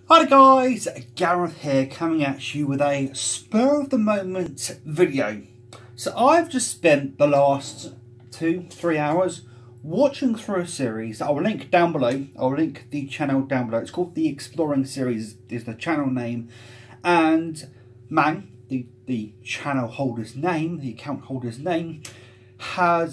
Hi guys, Gareth here coming at you with a spur of the moment video. So I've just spent the last 2-3 hours watching through a series that I'll link down below. I'll link the channel down below. It's called the Exploring Series is the channel name, and Mang, the channel holder's name, the account holder's name,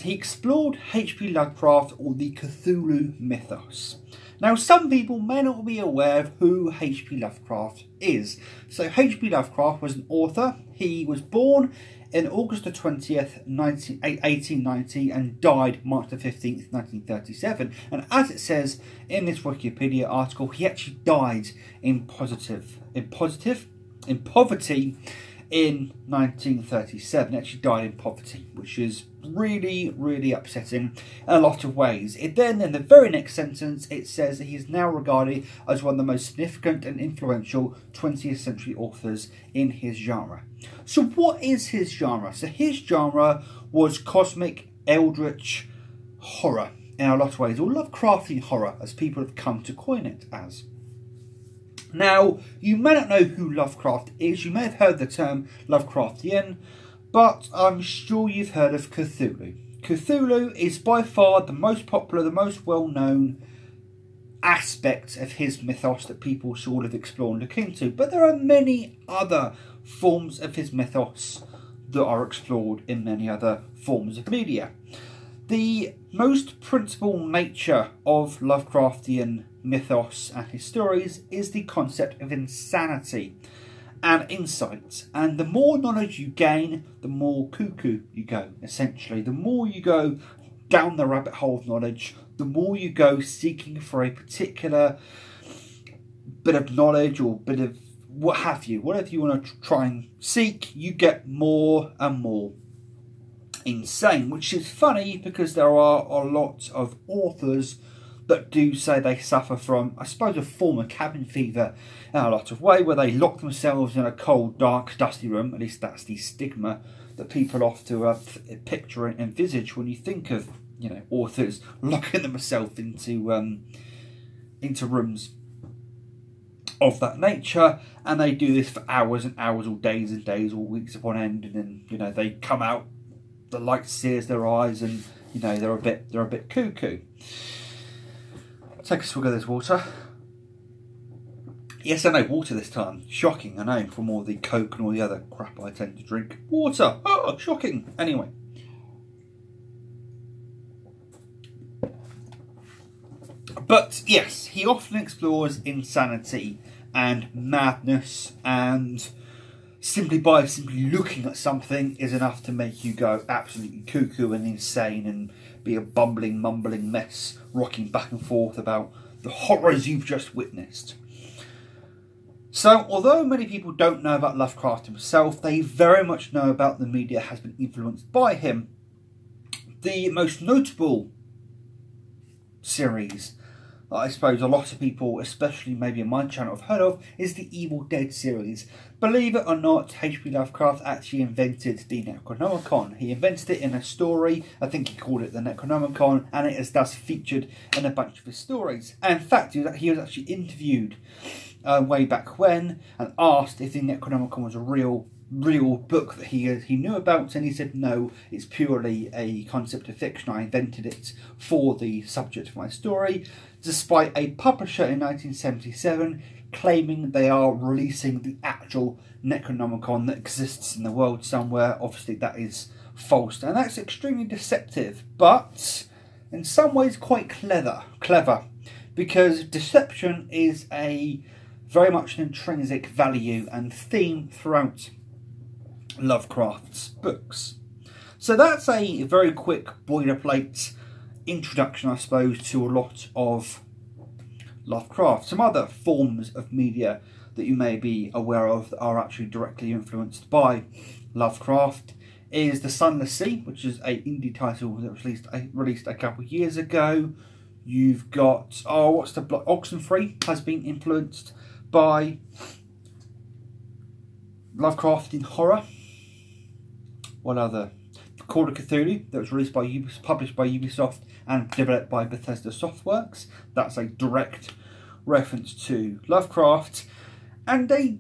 he explored H.P Lovecraft or the Cthulhu mythos. Now, some people may not be aware of who H.P Lovecraft is. So H.P Lovecraft was an author. He was born in August the 20th, 1890 and died March the 15th, 1937. And as it says in this Wikipedia article, he actually died in poverty in 1937. He actually died in poverty, which is really upsetting in a lot of ways. It then, in the very next sentence, it says that he is now regarded as one of the most significant and influential 20th century authors in his genre. So what is his genre? So his genre was cosmic eldritch horror in a lot of ways, or Lovecraftian horror as people have come to coin it as. Now, you may not know who Lovecraft is. You may have heard the term Lovecraftian, but I'm sure you've heard of Cthulhu. Cthulhu is by far the most popular, the most well-known aspect of his mythos that people sort of explore and look into. But there are many other forms of his mythos that are explored in many other forms of media. The most principal nature of Lovecraftian mythos and his stories is the concept of insanity and insight. And the more knowledge you gain, the more cuckoo you go, essentially. The more you go down the rabbit hole of knowledge, the more you go seeking for a particular bit of knowledge or bit of what have you. Whatever you want to try and seek, you get more and more insane, which is funny because there are a lot of authors that do say they suffer from, I suppose, a form of cabin fever in a lot of way, where they lock themselves in a cold, dark, dusty room. At least that's the stigma that people often picture and envisage when you think of, you know, authors locking themselves into rooms of that nature, and they do this for hours and hours, or days and days, or weeks upon end, and then, you know, they come out, the light sears their eyes, and, you know, they're a bit cuckoo. Take a swig of this water. Yes, I know, water this time. Shocking, I know, from all the Coke and all the other crap I tend to drink. Water! Oh, shocking. Anyway. But, yes, he often explores insanity and madness, and simply looking at something is enough to make you go absolutely cuckoo and insane and be a bumbling, mumbling mess, rocking back and forth about the horrors you've just witnessed. So, although many people don't know about Lovecraft himself, they very much know about the media has been influenced by him. The most notable series that I suppose a lot of people, especially maybe in my channel, have heard of is the Evil Dead series. Believe it or not, H.P Lovecraft actually invented the Necronomicon. He invented it in a story, I think he called it the Necronomicon, and it is thus featured in a bunch of his stories. And in fact, he was actually interviewed way back when and asked if the Necronomicon was a real book that he knew about, and he said no, it's purely a concept of fiction. I invented it for the subject of my story, despite a publisher in 1977 claiming they are releasing the actual Necronomicon that exists in the world somewhere. Obviously that is false, and that's extremely deceptive, but in some ways quite clever, because deception is very much an intrinsic value and theme throughout Lovecraft's books. So that's a very quick boilerplate introduction, I suppose, to a lot of Lovecraft. Some other forms of media that you may be aware of that are actually directly influenced by Lovecraft is The Sunless Sea, which is an indie title that was released a couple of years ago. You've got, Oxenfree has been influenced by Lovecraftian horror. What other? Call of Cthulhu, that was published by Ubisoft and developed by Bethesda Softworks. That's a direct reference to Lovecraft, and a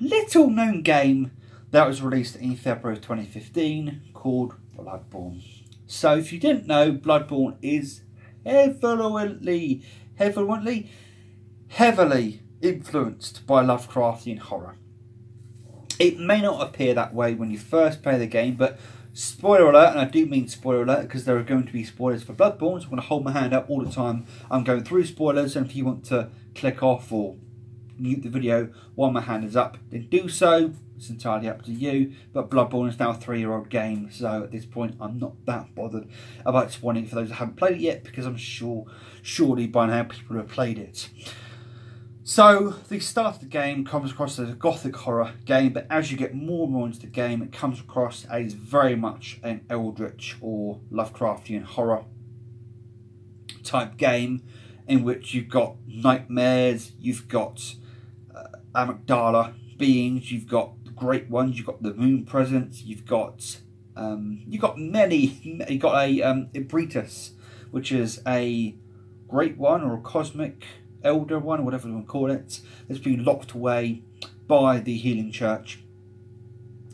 little known game that was released in February of 2015 called Bloodborne. So if you didn't know, Bloodborne is heavily influenced by Lovecraftian horror. It may not appear that way when you first play the game, but spoiler alert, and I do mean spoiler alert because there are going to be spoilers for Bloodborne, so I'm going to hold my hand up all the time I'm going through spoilers, and if you want to click off or mute the video while my hand is up, then do so. It's entirely up to you, but Bloodborne is now a 3-year-old game, so at this point I'm not that bothered about spoiling it for those that haven't played it yet, because I'm surely by now people have played it. So the start of the game comes across as a gothic horror game, but as you get more and more into the game, it comes across as very much an eldritch or Lovecraftian horror type game, in which you've got nightmares, you've got amygdala beings, you've got the great ones, you've got the moon presence, you've got a Ebritus, which is a great one or a cosmic elder one, or whatever you want to call it, that's been locked away by the Healing Church,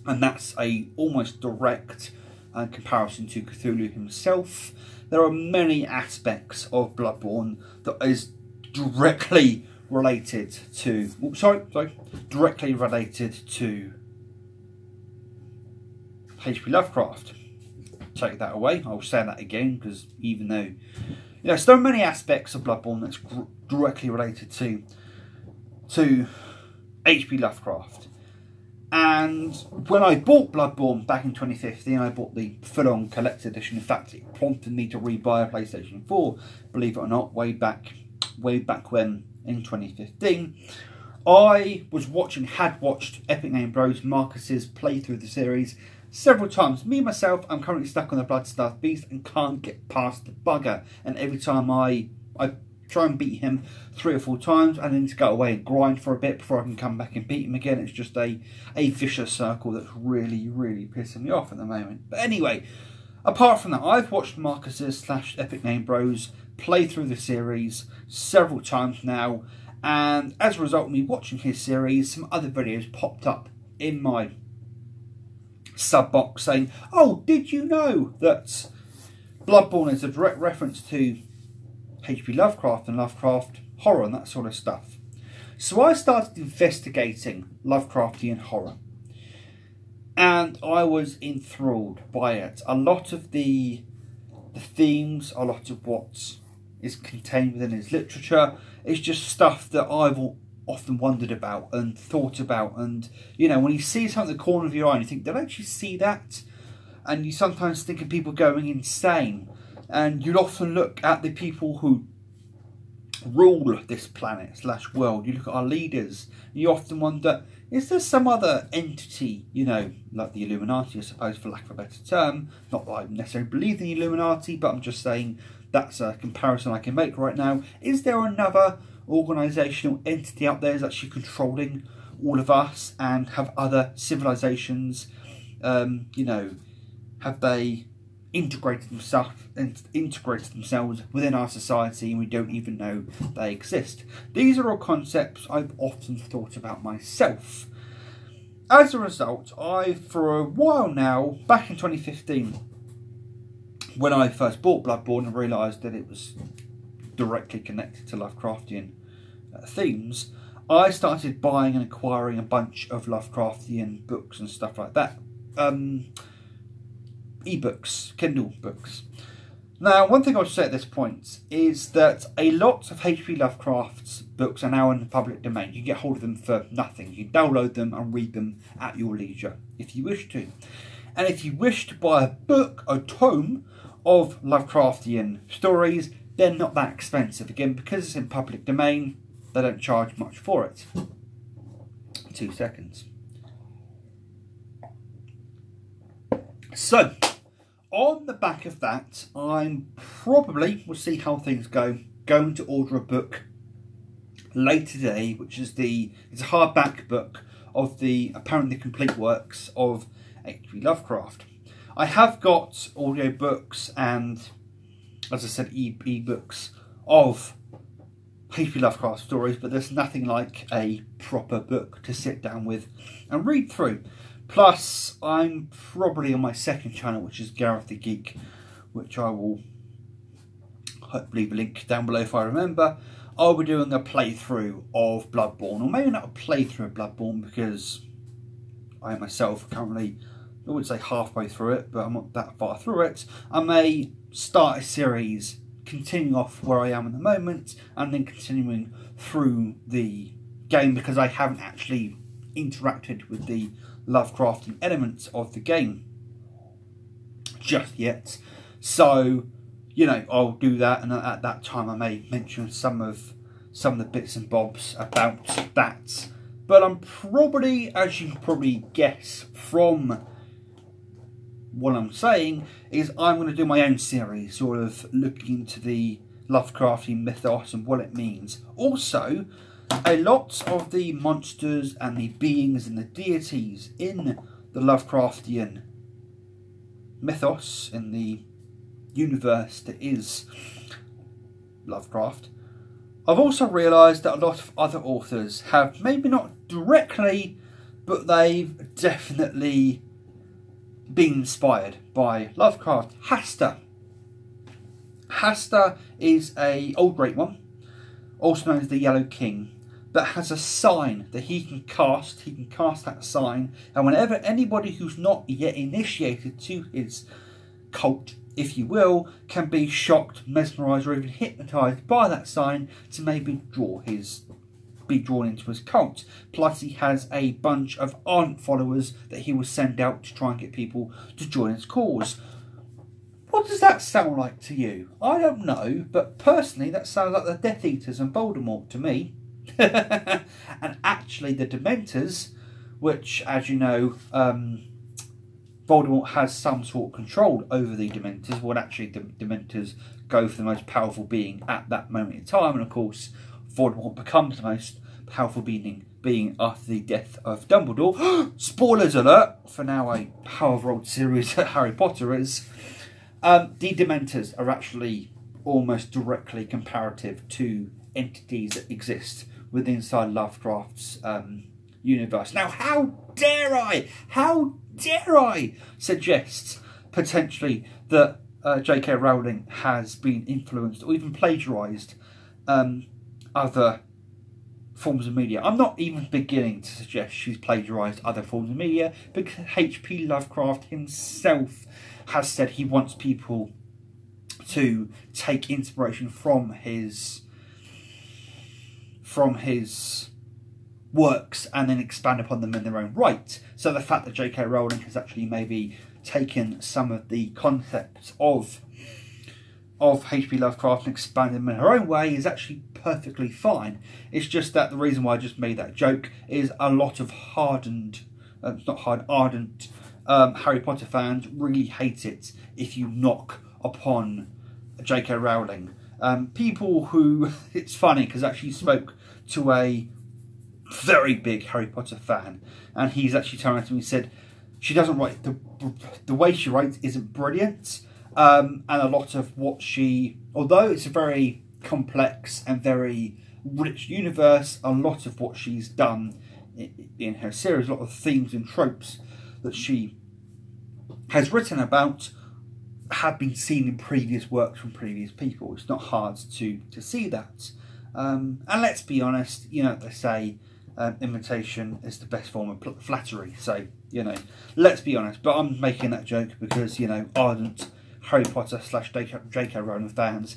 and that's a almost direct comparison to Cthulhu himself. There are many aspects of Bloodborne that is directly related to H.P Lovecraft. Take that away. I'll say that again, because even though so many aspects of Bloodborne that's directly related to H.P Lovecraft. And when I bought Bloodborne back in 2015, I bought the full-on collector edition. In fact, it prompted me to rebuy a PlayStation 4, believe it or not, way back when in 2015. I had watched Epic Name Bros Marcus's playthrough of the series several times. Me myself, I'm currently stuck on the Bloodstaff Beast and can't get past the bugger. And every time I try and beat him 3 or 4 times, and then need to go away and grind for a bit before I can come back and beat him again. It's just a vicious circle that's really pissing me off at the moment. But anyway, apart from that, I've watched Marcus's / Epic Name Bros play through the series several times now, and as a result of me watching his series, some other videos popped up in my sub box saying, oh, did you know that Bloodborne is a direct reference to H.P Lovecraft and Lovecraft horror and that sort of stuff. So I started investigating Lovecraftian horror, and I was enthralled by it. A lot of the themes, a lot of what is contained within his literature is just stuff that I've often wondered about and thought about. And when you see something in the corner of your eye and you think, did I actually see that? And you sometimes think of people going insane, and you'd often look at the people who rule this planet / world. You look at our leaders, and you often wonder, is there some other entity, like the Illuminati, I suppose, for lack of a better term? Not that I necessarily believe in the Illuminati, but I'm just saying that's a comparison I can make right now. Is there another organisational entity out there that's actually controlling all of us and have other civilizations, have they integrated themselves within our society and we don't even know they exist? These are all concepts I've often thought about myself. As a result, for a while now, back in 2015, when I first bought Bloodborne and realised that it was directly connected to Lovecraftian themes, I started buying and acquiring a bunch of Lovecraftian books and stuff like that. E-books, Kindle books. Now, one thing I would say at this point is that a lot of H.P. Lovecraft's books are now in the public domain. You can get hold of them for nothing. You can download them and read them at your leisure if you wish to. And if you wish to buy a book, a tome of Lovecraftian stories, they're not that expensive. Again, because it's in public domain, they don't charge much for it. 2 seconds. So, on the back of that, I'm probably, we'll see how things go, going to order a book later today, which is it's a hardback book of the apparently complete works of H.P. Lovecraft. I have got audio books and, as I said, e-books of H.P Lovecraft stories, but there's nothing like a proper book to sit down with and read through. Plus, I'm probably on my second channel, which is Gareth the Geek, which I will leave a link down below if I remember. I'll be doing a playthrough of Bloodborne, or maybe not a playthrough of Bloodborne, because I myself currently, I wouldn't say halfway through it, but I'm not that far through it. I may start a series continuing off where I am at the moment, and then continuing through the game, because I haven't actually interacted with the Lovecraftian elements of the game just yet. So, you know, I'll do that, and at that time I may mention some of the bits and bobs about that. But I'm probably, as you can probably guess from what I'm saying, is I'm going to do my own series, sort of looking into the Lovecraftian mythos and what it means. Also, a lot of the monsters and the beings and the deities in the Lovecraftian mythos, in the universe that is Lovecraft, I've also realised that a lot of other authors have, maybe not directly, but they've definitely been inspired by Lovecraft. Hasta is a old great one, also known as the Yellow King, that has a sign that he can cast. He can cast that sign, and whenever anybody who's not yet initiated to his cult, if you will, can be shocked, mesmerised, or even hypnotised by that sign to maybe be drawn into his cult. Plus, he has a bunch of ardent followers that he will send out to try and get people to join his cause. What does that sound like to you? I don't know, but personally that sounds like the Death Eaters and Voldemort to me. And actually the Dementors, which, as you know, Voldemort has some sort of control over the Dementors. Well, actually the Dementors go for the most powerful being at that moment in time, and of course Voldemort becomes the most powerful being after the death of Dumbledore. Spoilers alert for now a powerful old series that Harry Potter is. The Dementors are actually almost directly comparative to entities that exist within inside Lovecraft's universe. Now, how dare I suggest potentially that J.K. Rowling has been influenced or even plagiarised other forms of media. I'm not even beginning to suggest she's plagiarised other forms of media, because H.P. Lovecraft himself has said he wants people to take inspiration from his works and then expand upon them in their own right. So the fact that J.K. Rowling has actually maybe taken some of the concepts of H.P. Lovecraft and expanded them in her own way is actually perfectly fine. It's just that the reason why I just made that joke is a lot of ardent Harry Potter fans really hate it if you knock upon J.K. Rowling. People who, it's funny because I actually spoke to a very big Harry Potter fan, and he's actually turned to me and said she doesn't write, the way she writes isn't brilliant, and a lot of what she, although it's a very complex and very rich universe, a lot of what she's done in her series, a lot of themes and tropes that she has written about have been seen in previous works from previous people. It's not hard to see that. And let's be honest, you know, they say imitation is the best form of flattery. So, you know, let's be honest. But I'm making that joke because, you know, ardent Harry Potter / J.K. Rowling fans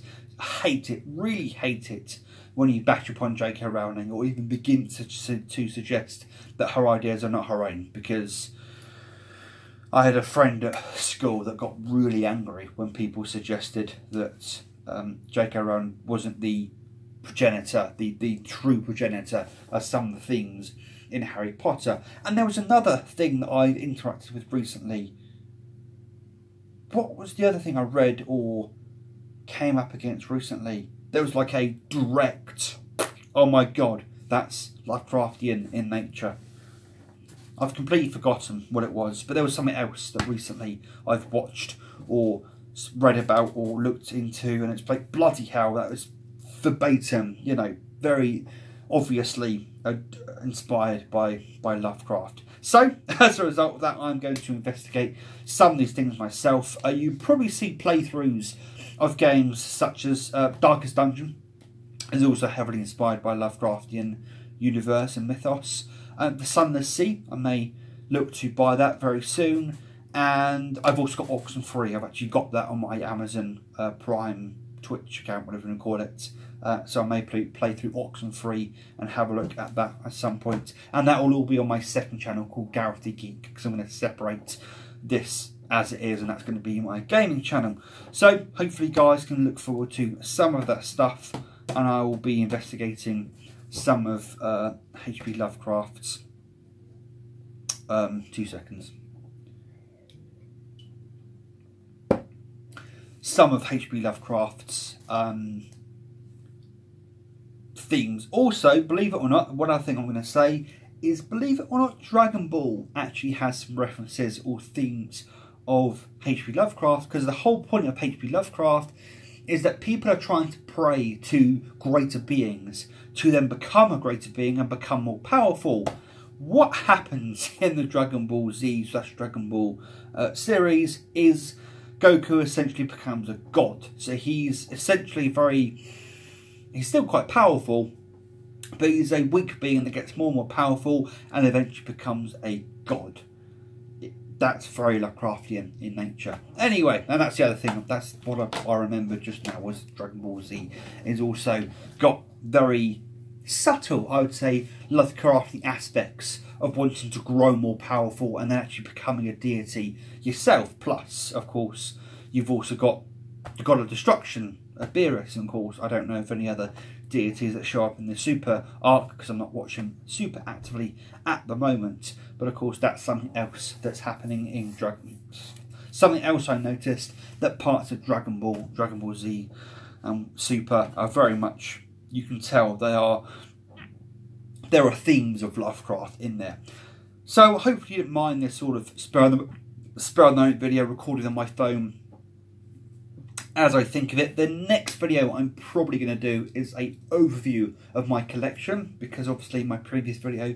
hate it, really hate it, when you bash upon J.K. Rowling or even begin to suggest that her ideas are not her own. Because I had a friend at school that got really angry when people suggested that J.K. Rowling wasn't the progenitor, the true progenitor of some of the things in Harry Potter. And there was another thing that I interacted with recently. What was the other thing I read or came up against recently? There was like a direct, oh my god, that's Lovecraftian in nature. I've completely forgotten what it was, but there was something else that recently I've watched or read about or looked into, and it's like, bloody hell, that was verbatim, you know, very obviously inspired by Lovecraft. So, as a result of that, I'm going to investigate some of these things myself. You probably see playthroughs of games such as Darkest Dungeon is also heavily inspired by Lovecraftian universe and mythos. The Sunless Sea, I may look to buy that very soon. And I've also got Oxenfree. I've actually got that on my Amazon Prime Twitch account, whatever you want to call it. So I may play through Oxenfree and have a look at that at some point. And that will all be on my second channel called Gareth the Geek, because I'm going to separate this as it is, and that's going to be my gaming channel. So hopefully you guys can look forward to some of that stuff, and I will be investigating some of H.P Lovecraft's 2 seconds. Some of H.P Lovecraft's themes. Also, believe it or not, one other thing I'm going to say is, believe it or not, Dragon Ball actually has some references or themes of H.P Lovecraft, because the whole point of H.P Lovecraft is that people are trying to pray to greater beings to then become a greater being and become more powerful. What happens in the Dragon Ball Z / Dragon Ball series is Goku essentially becomes a god. So he's essentially he's still quite powerful, but he's a weak being that gets more and more powerful and eventually becomes a god. That's very Lovecraftian in nature. Anyway, and that's the other thing. That's what I remembered just now, was Dragon Ball Z is also got very subtle, I would say, Lovecraftian aspects of wanting to grow more powerful and then actually becoming a deity yourself. Plus, of course, you've also got the god of destruction, Beerus, and of course, I don't know if any other deities that show up in the Super arc, because I'm not watching Super actively at the moment. But of course, that's something else that's happening in something else I noticed, that parts of Dragon Ball Z, Super are very much, you can tell there are themes of Lovecraft in there. So hopefully you didn't mind this sort of spur of the moment video recorded on my phone as I think of it. The next video I'm probably going to do is an overview of my collection, because obviously in my previous video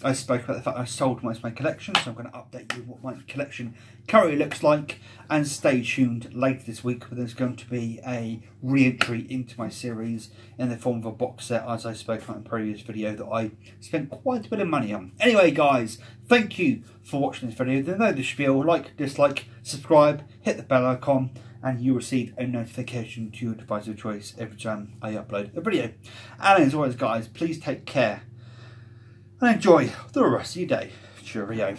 I spoke about the fact I sold most of my collection, so I'm going to update you what my collection currently looks like. And stay tuned later this week, where there's going to be a re-entry into my series in the form of a box set, as I spoke about in a previous video, that I spent quite a bit of money on. Anyway guys, thank you for watching this video. There's no spiel: like, dislike, subscribe, hit the bell icon, and you'll receive a notification to your device of choice every time I upload a video. And as always guys, please take care and enjoy the rest of your day. Cheerio.